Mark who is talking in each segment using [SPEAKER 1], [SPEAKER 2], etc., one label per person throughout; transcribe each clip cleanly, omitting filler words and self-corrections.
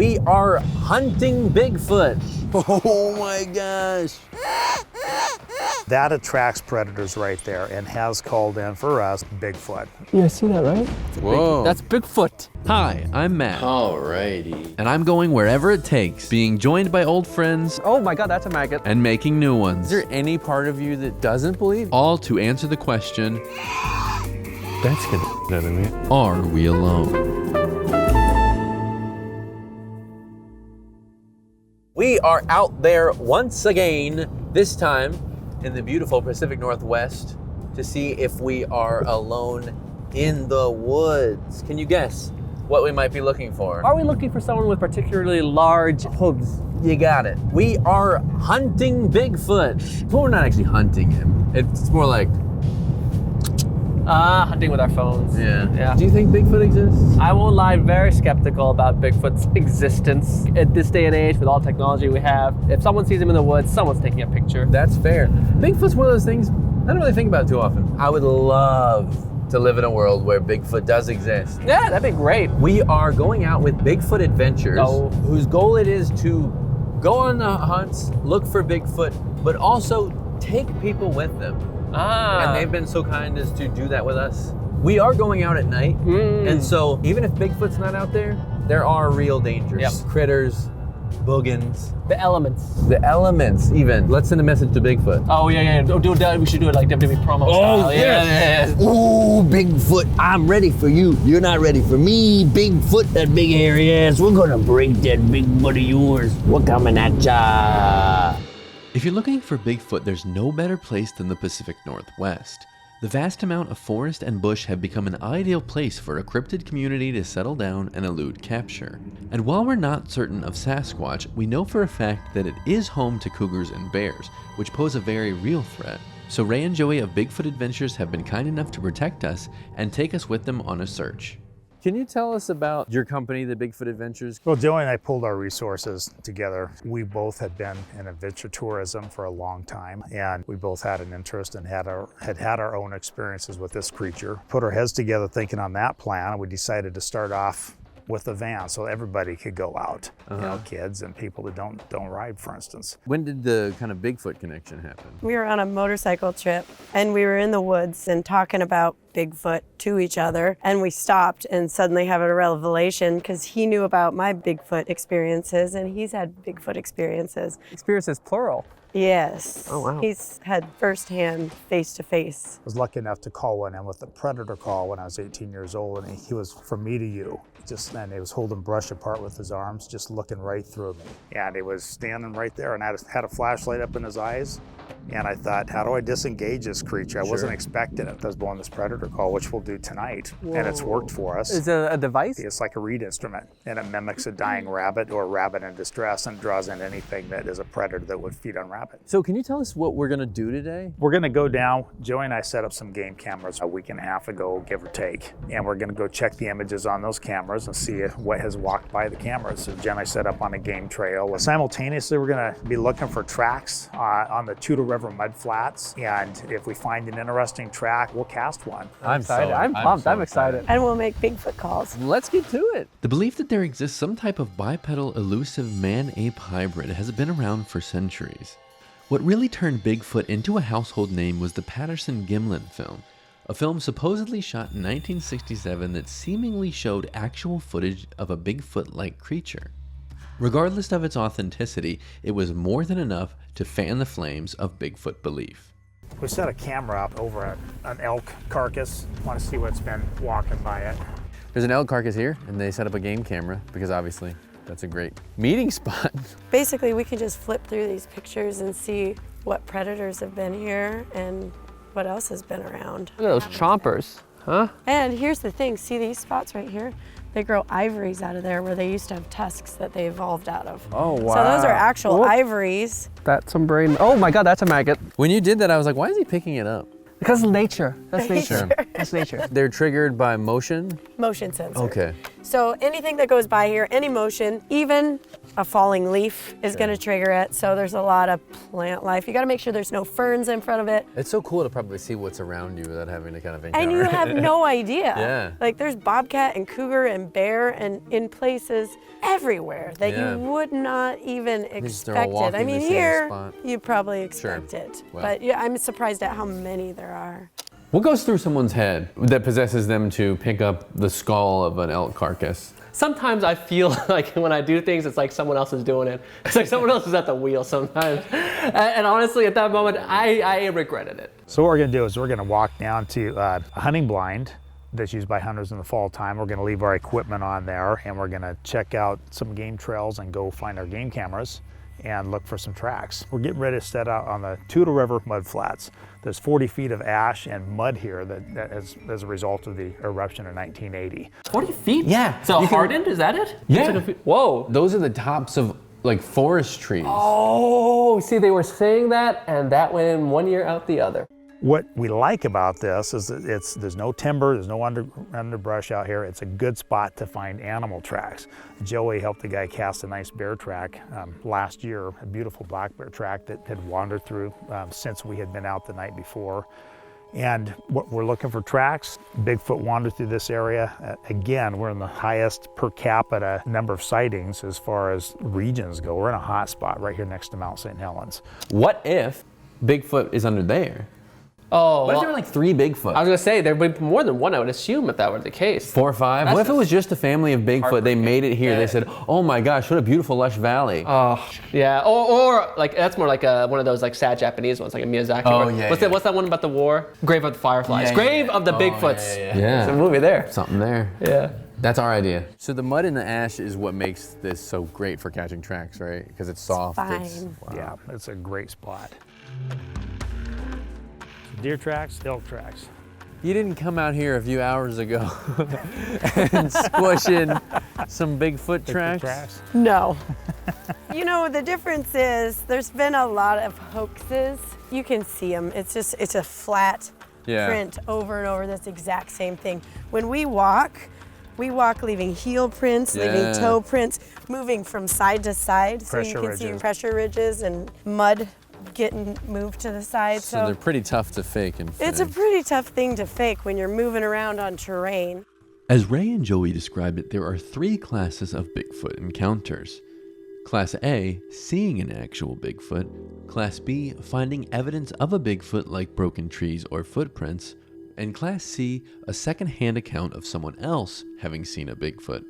[SPEAKER 1] We are hunting Bigfoot.
[SPEAKER 2] Oh my gosh.
[SPEAKER 3] That attracts predators right there and has called in for us Bigfoot.
[SPEAKER 4] Yeah, I see that, right?
[SPEAKER 2] Whoa.
[SPEAKER 4] That's Bigfoot.
[SPEAKER 5] Hi, I'm Matt,
[SPEAKER 2] Alrighty.
[SPEAKER 5] and I'm going wherever it takes, being joined by old friends
[SPEAKER 4] Oh my God, that's a maggot.
[SPEAKER 5] and making new ones,
[SPEAKER 1] Is there any part of you that doesn't believe?
[SPEAKER 5] all to answer the question,
[SPEAKER 4] That's good out of me.
[SPEAKER 5] are we alone?
[SPEAKER 1] We are out there once again, this time in the beautiful Pacific Northwest, to see if we are alone in the woods. Can you guess what we might be looking for?
[SPEAKER 4] Are we looking for someone with particularly large hooves?
[SPEAKER 1] You got it. We are hunting Bigfoot. Well, we're not actually hunting him. It's more like,
[SPEAKER 4] Hunting with our phones. Yeah.
[SPEAKER 1] Do you think Bigfoot exists?
[SPEAKER 4] I won't lie, very skeptical about Bigfoot's existence. At this day and age, with all technology we have, if someone sees him in the woods, someone's taking a picture.
[SPEAKER 1] That's fair. Bigfoot's one of those things I don't really think about too often. I would love to live in a world where Bigfoot does exist.
[SPEAKER 4] Yeah, that'd be great.
[SPEAKER 1] We are going out with Bigfoot Adventures, whose goal it is to go on the hunts, look for Bigfoot, but also take people with them. And they've been so kind as to do that with us. We are going out at night, and so even if Bigfoot's not out there, there are real dangers.
[SPEAKER 4] Yep.
[SPEAKER 1] Critters, boogans,
[SPEAKER 4] The elements.
[SPEAKER 1] the elements even. Let's send a message to Bigfoot.
[SPEAKER 4] Oh yeah. We should do it like WWE promo style. Yeah.
[SPEAKER 2] Ooh, Bigfoot, I'm ready for you. You're not ready for me. Bigfoot, that big hairy ass. We're gonna break that big butt of yours. We're coming at ya.
[SPEAKER 5] If you're looking for Bigfoot, there's no better place than the Pacific Northwest. The vast amount of forest and bush have become an ideal place for a cryptid community to settle down and elude capture. And while we're not certain of Sasquatch, we know for a fact that it is home to cougars and bears, which pose a very real threat. So Ray and Joey of Bigfoot Adventures have been kind enough to protect us and take us with them on a search.
[SPEAKER 1] Can you tell us about your company, the Bigfoot Adventures?
[SPEAKER 3] Well, Joey and I pulled our resources together. We both had been in adventure tourism for a long time, and we both had an interest and had our own experiences with this creature. Put our heads together thinking on that plan, and we decided to start off with a van so everybody could go out. You know, kids and people that don't ride, for instance.
[SPEAKER 1] When did the kind of Bigfoot connection happen?
[SPEAKER 6] We were on a motorcycle trip and we were in the woods and talking about Bigfoot to each other, and we stopped and suddenly have a revelation because he knew about my Bigfoot experiences and he's had Bigfoot experiences.
[SPEAKER 4] Experiences plural.
[SPEAKER 6] Yes.
[SPEAKER 4] Oh, wow.
[SPEAKER 6] He's had firsthand, face-to-face.
[SPEAKER 3] I was lucky enough to call one in with a predator call when I was 18 years old, and he was from me to you. And he was holding brush apart with his arms, just looking right through me. And he was standing right there, and I had a flashlight up in his eyes. And I thought, how do I disengage this creature? I wasn't expecting it. I was blowing this predator call, which we'll do tonight. Whoa. And it's worked for us.
[SPEAKER 4] Is it a device?
[SPEAKER 3] It's like a reed instrument, and it mimics a dying rabbit or a rabbit in distress and draws in anything that is a predator that would feed on rabbit.
[SPEAKER 1] So can you tell us what we're gonna do today?
[SPEAKER 3] We're gonna go down. Joey and I set up some game cameras a week and a half ago, give or take. And we're gonna go check the images on those cameras and see what has walked by the cameras. So Jen and I set up on a game trail. Simultaneously, we're gonna be looking for tracks on the Tudor River mud flats. And if we find an interesting track, we'll cast one.
[SPEAKER 4] I'm excited. I'm pumped. I'm excited.
[SPEAKER 6] And we'll make Bigfoot calls.
[SPEAKER 1] Let's get to it.
[SPEAKER 5] The belief that there exists some type of bipedal elusive man-ape hybrid has been around for centuries. What really turned Bigfoot into a household name was the Patterson-Gimlin film, a film supposedly shot in 1967 that seemingly showed actual footage of a Bigfoot-like creature. Regardless of its authenticity, it was more than enough to fan the flames of Bigfoot belief.
[SPEAKER 3] We set a camera up over an elk carcass. Want to see what's been walking by it.
[SPEAKER 1] There's an elk carcass here, and they set up a game camera because obviously that's a great meeting spot.
[SPEAKER 6] Basically, we can just flip through these pictures and see what predators have been here and what else has been around.
[SPEAKER 4] Look at those chompers, huh?
[SPEAKER 6] And here's the thing, see these spots right here? They grow ivories out of there where they used to have tusks that they evolved out of.
[SPEAKER 1] Oh, wow.
[SPEAKER 6] So those are actual ivories.
[SPEAKER 4] That's some brain. Oh my God, that's a maggot.
[SPEAKER 1] When you did that, I was like, why is he picking it up?
[SPEAKER 4] Because of nature. That's nature. That's nature.
[SPEAKER 1] They're triggered by motion?
[SPEAKER 6] Motion sensor.
[SPEAKER 1] Okay.
[SPEAKER 6] So anything that goes by here, any motion, even a falling leaf is going to trigger it. So there's a lot of plant life. You got to make sure there's no ferns in front of it.
[SPEAKER 1] It's so cool to probably see what's around you without having to kind of encounter
[SPEAKER 6] And you have no idea.
[SPEAKER 1] Yeah.
[SPEAKER 6] Like there's bobcat and cougar and bear and in places everywhere that you would not even expect it. I mean, here you probably expect it.
[SPEAKER 1] Well.
[SPEAKER 6] But yeah, I'm surprised at how many there are.
[SPEAKER 1] What goes through someone's head that possesses them to pick up the skull of an elk carcass?
[SPEAKER 4] Sometimes I feel like when I do things, it's like someone else is doing it. It's like someone else is at the wheel sometimes. And honestly, at that moment, I regretted it.
[SPEAKER 3] So what we're gonna do is we're gonna walk down to a hunting blind that's used by hunters in the fall time. We're gonna leave our equipment on there and we're gonna check out some game trails and go find our game cameras and look for some tracks. We're getting ready to set out on the Toutle River mud flats. There's 40 feet of ash and mud here that is as a result of the eruption in 1980.
[SPEAKER 4] 40 feet?
[SPEAKER 1] Yeah.
[SPEAKER 4] So hardened, is that it?
[SPEAKER 1] Yeah.
[SPEAKER 4] Like whoa.
[SPEAKER 1] Those are the tops of like forest trees.
[SPEAKER 4] Oh, see, they were saying that, and that went in one ear out the other.
[SPEAKER 3] What we like about this is that there's no timber, there's no underbrush out here. It's a good spot to find animal tracks. Joey helped the guy cast a nice bear track last year, a beautiful black bear track that had wandered through since we had been out the night before. And what we're looking for tracks. Bigfoot wandered through this area. Again, we're in the highest per capita number of sightings as far as regions go. We're in a hot spot right here next to Mount St. Helens.
[SPEAKER 1] What if Bigfoot is under there?
[SPEAKER 4] Oh,
[SPEAKER 1] What if there were like 3 Bigfoot?
[SPEAKER 4] I was gonna say there would be more than one, I would assume, if that were the case.
[SPEAKER 1] 4 or 5?
[SPEAKER 4] That's
[SPEAKER 1] What if it was just a family of Bigfoot? They made it here.
[SPEAKER 4] Yeah.
[SPEAKER 1] They said, "Oh my gosh, what a beautiful lush valley."
[SPEAKER 4] Oh, yeah. Or like that's more like one of those like sad Japanese ones, like a Miyazaki.
[SPEAKER 1] Oh,
[SPEAKER 4] where-
[SPEAKER 1] yeah,
[SPEAKER 4] What's that one about the war? Grave of the Fireflies.
[SPEAKER 1] Yeah,
[SPEAKER 4] Grave
[SPEAKER 1] yeah.
[SPEAKER 4] of the Bigfoots.
[SPEAKER 1] Yeah.
[SPEAKER 4] There's a movie there.
[SPEAKER 1] Something there.
[SPEAKER 4] Yeah.
[SPEAKER 1] That's our idea. So the mud and the ash is what makes this so great for catching tracks, right? Because it's soft.
[SPEAKER 6] Fine.
[SPEAKER 3] Yeah, it's a great spot. Deer tracks, elk tracks.
[SPEAKER 1] You didn't come out here a few hours ago and squish in some Bigfoot tracks?
[SPEAKER 6] No. You know, the difference is there's been a lot of hoaxes. You can see them. It's a flat print over and over. That's the exact same thing. When we walk leaving heel prints, leaving toe prints, moving from side to side. So you can see pressure ridges and mud getting moved to the side.
[SPEAKER 1] So they're pretty tough to fake and
[SPEAKER 6] it's a pretty tough thing to fake when you're moving around on terrain.
[SPEAKER 5] As Ray and Joey described it, there are 3 classes of Bigfoot encounters. Class A, seeing an actual Bigfoot. Class B, finding evidence of a Bigfoot like broken trees or footprints. And Class C, a second-hand account of someone else having seen a Bigfoot.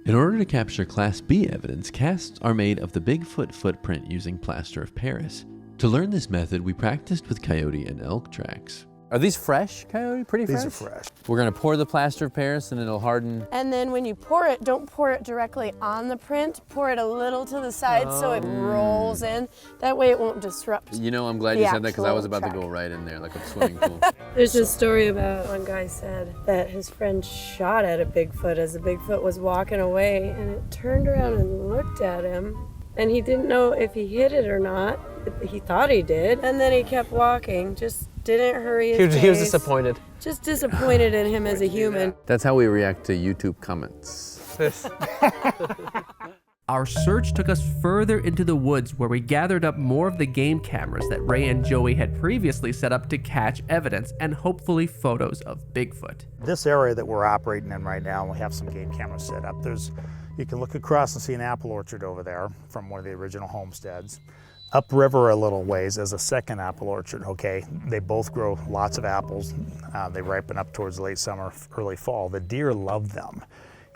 [SPEAKER 5] In order to capture Class B evidence, casts are made of the Bigfoot footprint using plaster of Paris. To learn this method, we practiced with coyote and elk tracks.
[SPEAKER 1] Are these fresh, Coyote? Pretty fresh?
[SPEAKER 3] These are fresh.
[SPEAKER 1] We're gonna pour the plaster of Paris and it'll harden.
[SPEAKER 6] And then when you pour it, don't pour it directly on the print. Pour it a little to the side so it rolls in. That way it won't disrupt.
[SPEAKER 1] You know, I'm glad you said that because I was about to go right in there like a swimming pool.
[SPEAKER 6] There's a story about one guy said that his friend shot at a Bigfoot as the Bigfoot was walking away, and it turned around and looked at him, and he didn't know if he hit it or not. He thought he did, and then he kept walking, just didn't hurry his
[SPEAKER 4] He was
[SPEAKER 6] pace.
[SPEAKER 4] disappointed.
[SPEAKER 6] Just disappointed in him as a human.
[SPEAKER 1] That's how we react to YouTube comments.
[SPEAKER 7] Our search took us further into the woods where we gathered up more of the game cameras that Ray and Joey had previously set up to catch evidence and hopefully photos of Bigfoot.
[SPEAKER 3] This area that we're operating in right now, we have some game cameras set up. You can look across and see an apple orchard over there from one of the original homesteads. Upriver a little ways is a second apple orchard, okay? They both grow lots of apples. They ripen up towards late summer, early fall. The deer love them.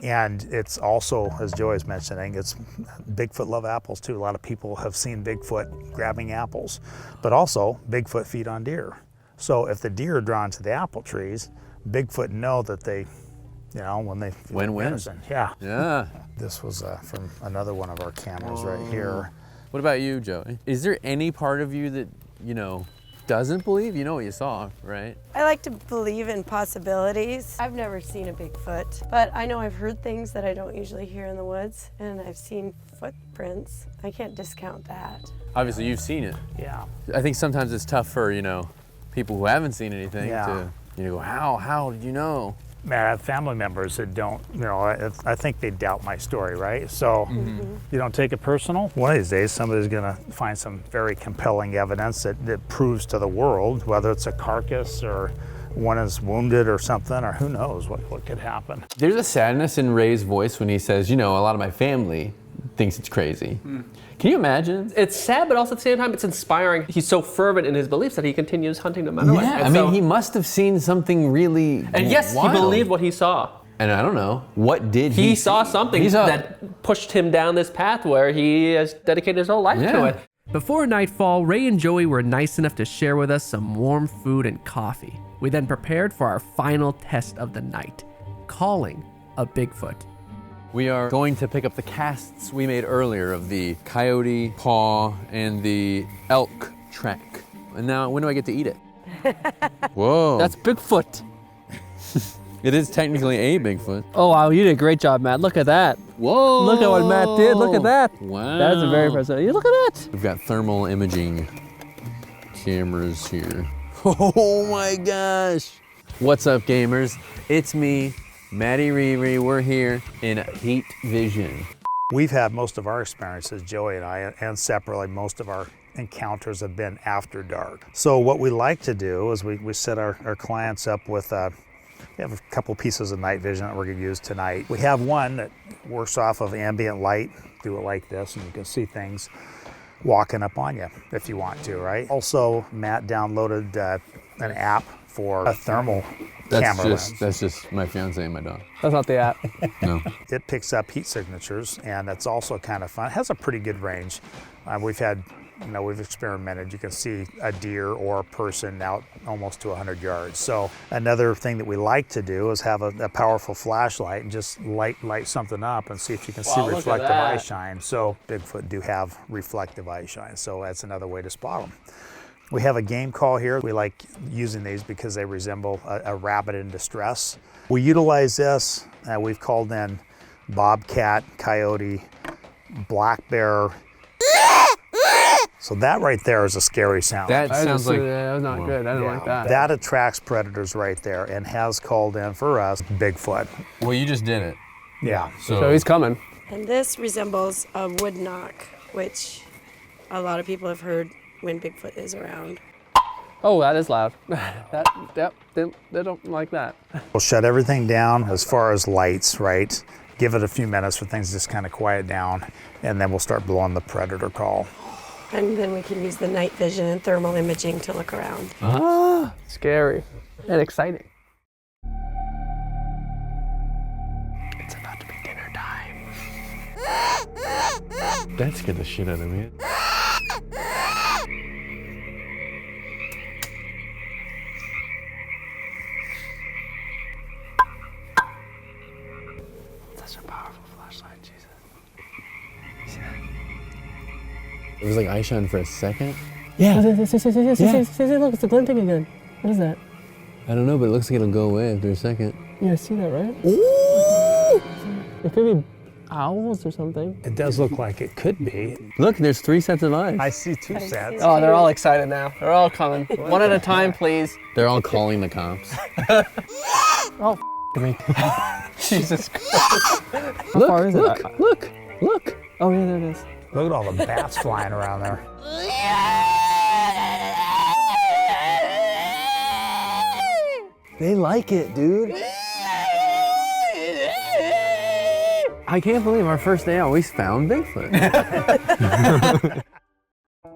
[SPEAKER 3] And it's also, as Joey's mentioning, Bigfoot love apples too. A lot of people have seen Bigfoot grabbing apples, but also Bigfoot feed on deer. So if the deer are drawn to the apple trees, Bigfoot know that they, when they feel
[SPEAKER 1] Win-win.
[SPEAKER 3] Yeah. This was from another one of our cameras right here.
[SPEAKER 1] What about you, Joey? Is there any part of you that, doesn't believe? You know what you saw, right?
[SPEAKER 6] I like to believe in possibilities. I've never seen a Bigfoot, but I know I've heard things that I don't usually hear in the woods, and I've seen footprints. I can't discount that.
[SPEAKER 1] Obviously, you've seen it.
[SPEAKER 3] Yeah.
[SPEAKER 1] I think sometimes it's tough for, people who haven't seen anything to, go, how did you know?
[SPEAKER 3] Man, I have family members that don't, I think they doubt my story, right? So you don't take it personal. One of these days, somebody's gonna find some very compelling evidence that proves to the world, whether it's a carcass or one is wounded or something, or who knows what could happen.
[SPEAKER 5] There's a sadness in Ray's voice when he says, a lot of my family thinks it's crazy. Can you imagine?
[SPEAKER 4] It's sad, but also at the same time, it's inspiring. He's so fervent in his beliefs that he continues hunting no matter what.
[SPEAKER 5] Yeah,
[SPEAKER 4] And
[SPEAKER 5] he must have seen something really
[SPEAKER 4] And yes,
[SPEAKER 5] wild.
[SPEAKER 4] he believed what he saw.
[SPEAKER 5] And I don't know, what did he
[SPEAKER 4] He saw something that pushed him down this path where he has dedicated his whole life to it.
[SPEAKER 7] Before nightfall, Ray and Joey were nice enough to share with us some warm food and coffee. We then prepared for our final test of the night, calling a Bigfoot.
[SPEAKER 5] We are going to pick up the casts we made earlier of the coyote paw and the elk track. And now, when do I get to eat it? Whoa.
[SPEAKER 4] That's Bigfoot.
[SPEAKER 5] It is technically a Bigfoot.
[SPEAKER 4] Oh, wow, you did a great job, Matt. Look at that.
[SPEAKER 5] Whoa.
[SPEAKER 4] Look at what Matt did. Look at that.
[SPEAKER 5] Wow.
[SPEAKER 4] That's a very impressive. You look at that.
[SPEAKER 5] We've got thermal imaging cameras here. Oh my gosh. What's up, gamers? It's me, Matty Riri. We're here in Heat Vision.
[SPEAKER 3] We've had most of our experiences, Joey and I, and separately, most of our encounters have been after dark. So what we like to do is we set our clients up with we have a couple pieces of night vision that we're going to use tonight. We have one that works off of ambient light. Do it like this, and you can see things walking up on you if you want to, right? Also, Matt downloaded an app for a thermal camera lens.
[SPEAKER 5] That's just my fiance and my dog.
[SPEAKER 4] That's not the app.
[SPEAKER 5] No.
[SPEAKER 3] It picks up heat signatures, and it's also kind of fun. It has a pretty good range. We've experimented. You can see a deer or a person out almost to 100 yards. So another thing that we like to do is have a powerful flashlight and just light something up and see if you can see reflective eye shine. So Bigfoot do have reflective eye shine, so that's another way to spot them. We have a game call here. We like using these because they resemble a rabbit in distress. We utilize this. We've called in bobcat, coyote, black bear. So that right there is a scary sound.
[SPEAKER 5] That sounds like...
[SPEAKER 4] That was not good. I didn't like that.
[SPEAKER 3] That attracts predators right there and has called in for us Bigfoot.
[SPEAKER 5] Well, you just did it.
[SPEAKER 3] Yeah.
[SPEAKER 4] So he's coming.
[SPEAKER 6] And this resembles a wood knock, which a lot of people have heard when Bigfoot is around.
[SPEAKER 4] Oh, that is loud. They don't like that.
[SPEAKER 3] We'll shut everything down as far as lights, right? Give it a few minutes for things to just kind of quiet down, and then we'll start blowing the predator call.
[SPEAKER 6] And then we can use the night vision and thermal imaging to look around.
[SPEAKER 4] Ah, scary and exciting.
[SPEAKER 7] It's about to be dinner time.
[SPEAKER 5] That scared the shit out of me.
[SPEAKER 7] Such a powerful flashlight, Jesus.
[SPEAKER 5] It was like eye shine for a second.
[SPEAKER 4] Yeah. Look, it's the glinting again. What is that?
[SPEAKER 5] I don't know, but it looks like it'll go away after a second.
[SPEAKER 4] You guys see that, right? Ooh! It could be owls or something.
[SPEAKER 3] It does look like it could be.
[SPEAKER 5] Look, there's 3 sets of eyes.
[SPEAKER 3] I see 2 sets.
[SPEAKER 4] Oh, they're all excited now. They're all coming. One at a time, please.
[SPEAKER 5] They're all calling the cops.
[SPEAKER 4] Oh, me. Jesus Christ. How far is it?
[SPEAKER 5] Look.
[SPEAKER 4] Oh, yeah, there it is.
[SPEAKER 3] Look at all the bats flying around there.
[SPEAKER 5] They like it, dude. I can't believe our first day out, we found Bigfoot.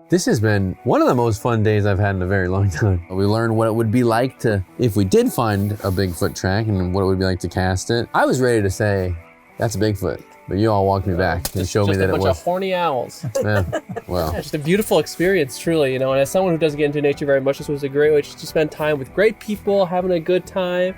[SPEAKER 5] This has been one of the most fun days I've had in a very long time. We learned what it would be like if we did find a Bigfoot track and what it would be like to cast it. I was ready to say, that's a Bigfoot, but you all walked me back and showed me that it was.
[SPEAKER 4] Just a bunch of horny owls.
[SPEAKER 5] Yeah, well.
[SPEAKER 4] Just a beautiful experience, truly, and as someone who doesn't get into nature very much, this was a great way to spend time with great people, having a good time,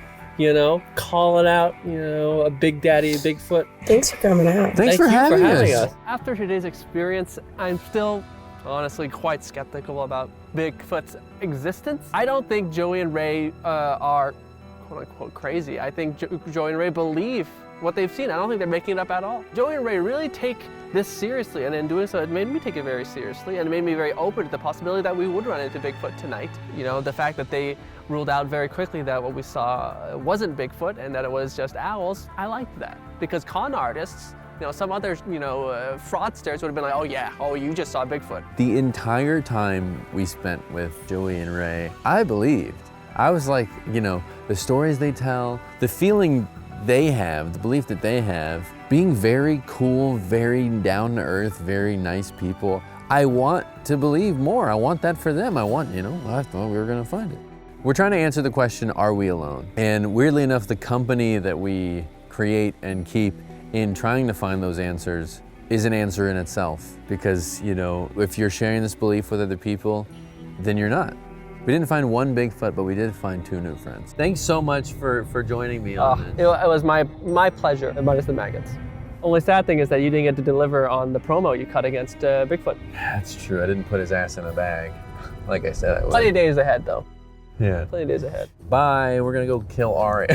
[SPEAKER 4] calling out, a Big Daddy Bigfoot.
[SPEAKER 6] Thanks for coming out.
[SPEAKER 5] Thanks for having us.
[SPEAKER 4] After today's experience, I'm still honestly quite skeptical about Bigfoot's existence. I don't think Joey and Ray are quote-unquote crazy. I think Joey and Ray believe what they've seen. I don't think they're making it up at all. Joey and Ray really take this seriously, and in doing so, it made me take it very seriously, and it made me very open to the possibility that we would run into Bigfoot tonight. You know, the fact that they ruled out very quickly that what we saw wasn't Bigfoot and that it was just owls, I liked that. Because con artists, you know, some other, fraudsters would have been like, oh yeah, oh, you just saw Bigfoot.
[SPEAKER 1] The entire time we spent with Joey and Ray, I believed. I was like, the stories they tell, the feeling they have, the belief that they have, being very cool, very down to earth, very nice people. I want to believe more. I want that for them. I thought we were gonna find it. We're trying to answer the question, are we alone? And weirdly enough, the company that we create and keep in trying to find those answers is an answer in itself. Because, if you're sharing this belief with other people, then you're not. We didn't find one Bigfoot, but we did find 2 new friends. Thanks so much for joining me on this.
[SPEAKER 4] It was my pleasure, minus the maggots. Only sad thing is that you didn't get to deliver on the promo you cut against Bigfoot.
[SPEAKER 1] That's true. I didn't put his ass in a bag, like I said I would.
[SPEAKER 4] Plenty of days ahead, though.
[SPEAKER 1] Yeah.
[SPEAKER 4] Plenty of days ahead.
[SPEAKER 1] Bye. We're gonna go kill Ari.